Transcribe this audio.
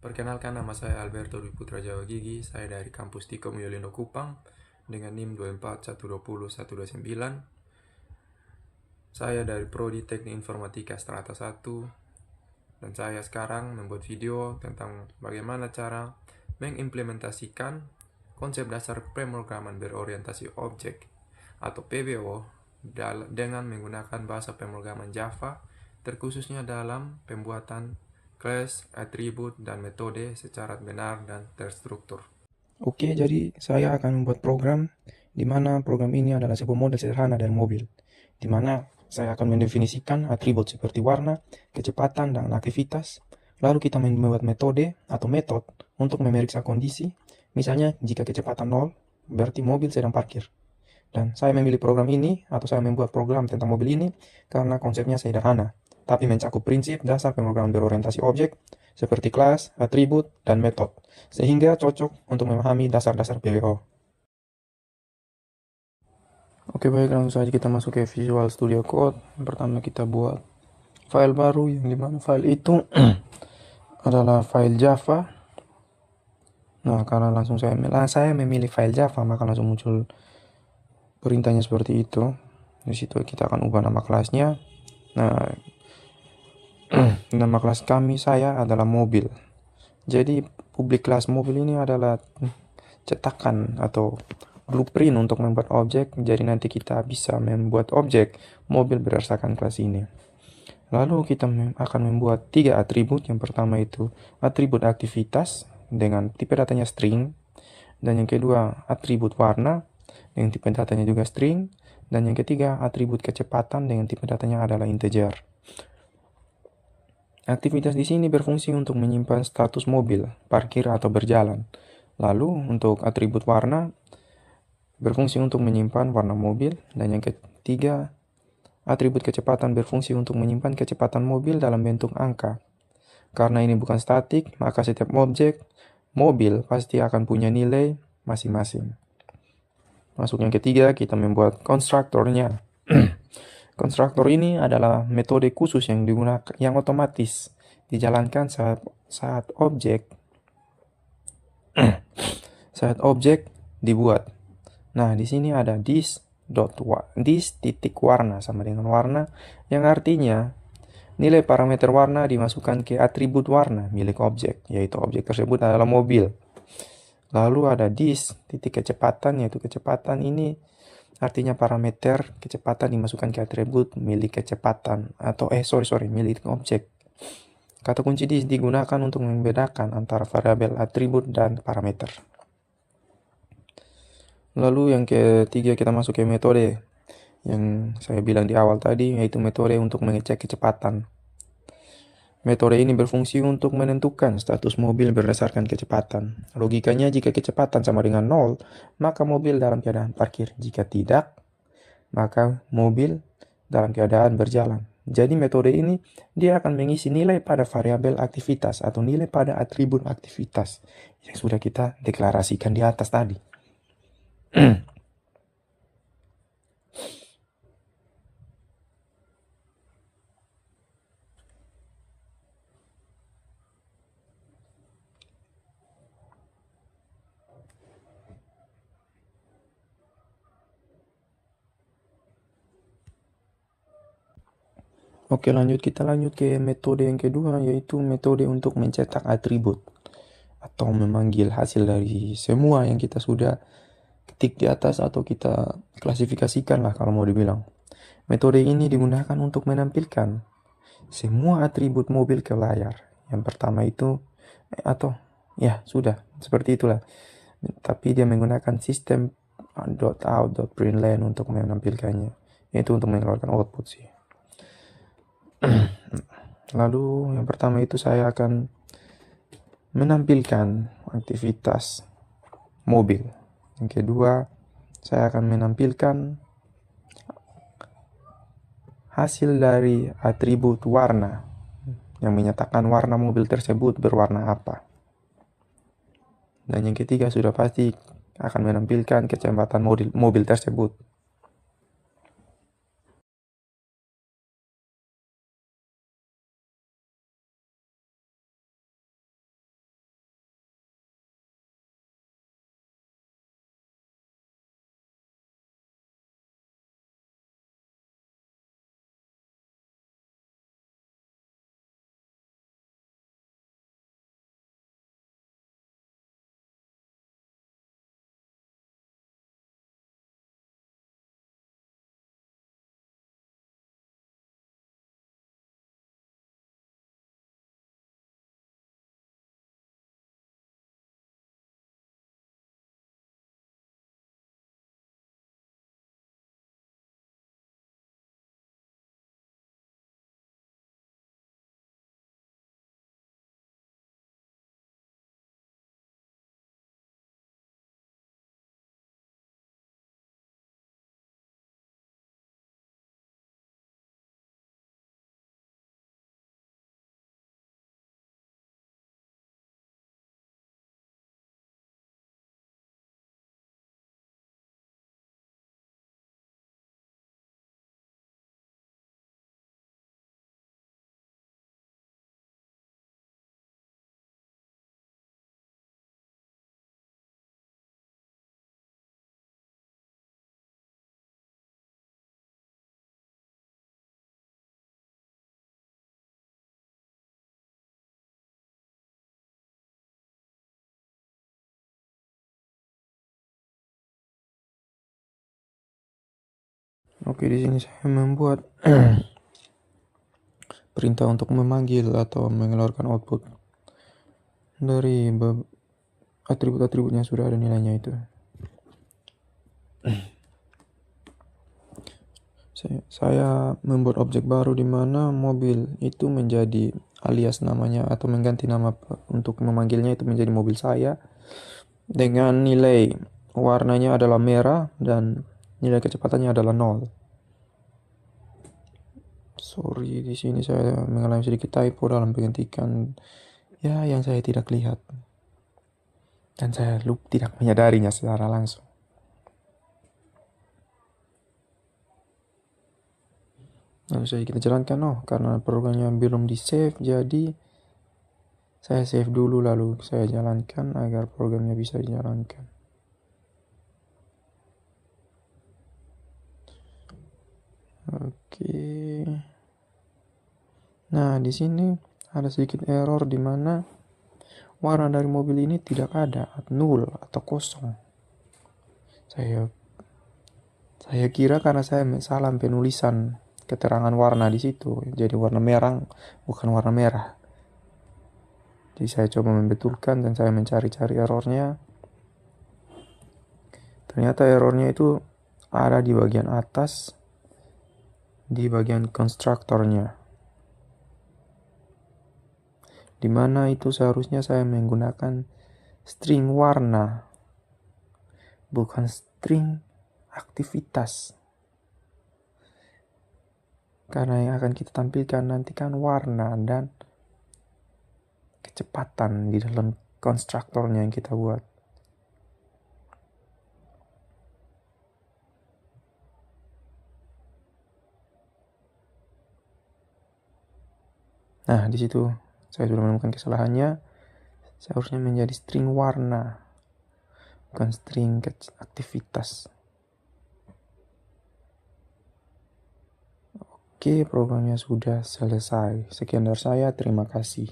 Perkenalkan, nama saya Alberto Dwi Putra Jawa Gigi. Saya dari kampus Tikom Yolindo Kupang dengan NIM 241201209. Saya dari Prodi Teknik Informatika Strata 1, dan saya sekarang membuat video tentang bagaimana cara mengimplementasikan konsep dasar pemrograman berorientasi objek atau PBO dengan menggunakan bahasa pemrograman Java, terkhususnya dalam pembuatan kelas, atribut, dan metode secara benar dan terstruktur. Oke, jadi saya akan membuat program di mana program ini adalah sebuah model sederhana dari mobil, di mana saya akan mendefinisikan atribut seperti warna, kecepatan, dan aktivitas. Lalu kita membuat metode atau metode untuk memeriksa kondisi. Misalnya, jika kecepatan 0, berarti mobil sedang parkir. Dan saya memilih program ini, atau saya membuat program tentang mobil ini, karena konsepnya sederhana, tapi mencakup prinsip dasar pemrograman berorientasi objek, seperti kelas, atribut, dan metode, sehingga cocok untuk memahami dasar-dasar PWO. Oke, baik, langsung saja kita masuk ke Visual Studio Code. Pertama kita buat file baru, yang dimana file itu adalah file Java. Nah, karena saya memilih file Java, maka langsung muncul perintahnya seperti itu. Di situ kita akan ubah nama kelasnya. Nah, nama kelas saya adalah mobil. Jadi public class mobil ini adalah cetakan atau blueprint untuk membuat objek. Jadi nanti kita bisa membuat objek mobil berdasarkan kelas ini. Lalu kita akan membuat 3 atribut. Yang pertama itu atribut aktivitas dengan tipe datanya string, dan yang kedua atribut warna dengan tipe datanya juga string, dan yang ketiga atribut kecepatan dengan tipe datanya adalah integer. Aktivitas di sini berfungsi untuk menyimpan status mobil, parkir atau berjalan. Lalu untuk atribut warna berfungsi untuk menyimpan warna mobil, dan yang ketiga atribut kecepatan berfungsi untuk menyimpan kecepatan mobil dalam bentuk angka. Karena ini bukan statik, maka setiap objek mobil pasti akan punya nilai masing-masing. Masuk yang ketiga, kita membuat konstruktornya. Konstruktor ini adalah metode khusus yang digunakan, yang otomatis dijalankan saat objek dibuat. Nah, di sini ada this titik warna sama dengan warna, yang artinya nilai parameter warna dimasukkan ke atribut warna milik objek, yaitu objek tersebut adalah mobil. Lalu ada this titik kecepatan, yaitu kecepatan ini artinya parameter kecepatan dimasukkan ke atribut milik kecepatan atau milik objek. Kata kunci this digunakan untuk membedakan antara variabel atribut dan parameter. Lalu yang ketiga kita masuk ke metode yang saya bilang di awal tadi, yaitu metode untuk mengecek kecepatan. Metode ini berfungsi untuk menentukan status mobil berdasarkan kecepatan. Logikanya, jika kecepatan sama dengan 0, maka mobil dalam keadaan parkir. Jika tidak, maka mobil dalam keadaan berjalan. Jadi metode ini dia akan mengisi nilai pada variabel aktivitas atau nilai pada atribut aktivitas yang sudah kita deklarasikan di atas tadi. Oke, kita lanjut ke metode yang kedua, yaitu metode untuk mencetak atribut atau memanggil hasil dari semua yang kita sudah ketik di atas atau kita klasifikasikan lah kalau mau dibilang. Metode ini digunakan untuk menampilkan semua atribut mobil ke layar. Yang pertama itu sudah seperti itulah. Tapi dia menggunakan sistem .out.println untuk menampilkannya. Itu untuk mengeluarkan output sih. Lalu yang pertama itu saya akan menampilkan aktivitas mobil. Yang kedua, saya akan menampilkan hasil dari atribut warna yang menyatakan warna mobil tersebut berwarna apa. Dan yang ketiga sudah pasti akan menampilkan kecepatan mobil tersebut. Oke, di sini saya membuat perintah untuk memanggil atau mengeluarkan output dari atribut-atribut yang sudah ada nilainya itu. Saya membuat objek baru di mana mobil itu menjadi alias namanya atau mengganti nama untuk memanggilnya itu menjadi mobil saya dengan nilai warnanya adalah merah dan nilai kecepatannya adalah 0. Sorry, di sini saya mengalami sedikit typo dalam pengetikkan yang saya tidak lihat dan saya tidak menyadarinya secara langsung. Lalu kita jalankan. Karena programnya belum di save, jadi saya save dulu lalu saya jalankan agar programnya bisa dijalankan. Oke. Nah, di sini ada sedikit error di mana warna dari mobil ini tidak ada, 0 atau kosong. Saya kira karena saya salah penulisan keterangan warna di situ, jadi warna merah bukan warna merah. Jadi saya coba membetulkan dan saya mencari-cari errornya. Ternyata errornya itu ada di bagian atas, di bagian konstruktornya, di mana itu seharusnya saya menggunakan string warna, bukan string aktivitas. Karena yang akan kita tampilkan nanti kan warna dan kecepatan di dalam konstruktornya yang kita buat. Nah, di situ saya sudah menemukan kesalahannya. Seharusnya menjadi string warna, bukan string aktivitas. Oke, programnya sudah selesai. Sekian dari saya, terima kasih.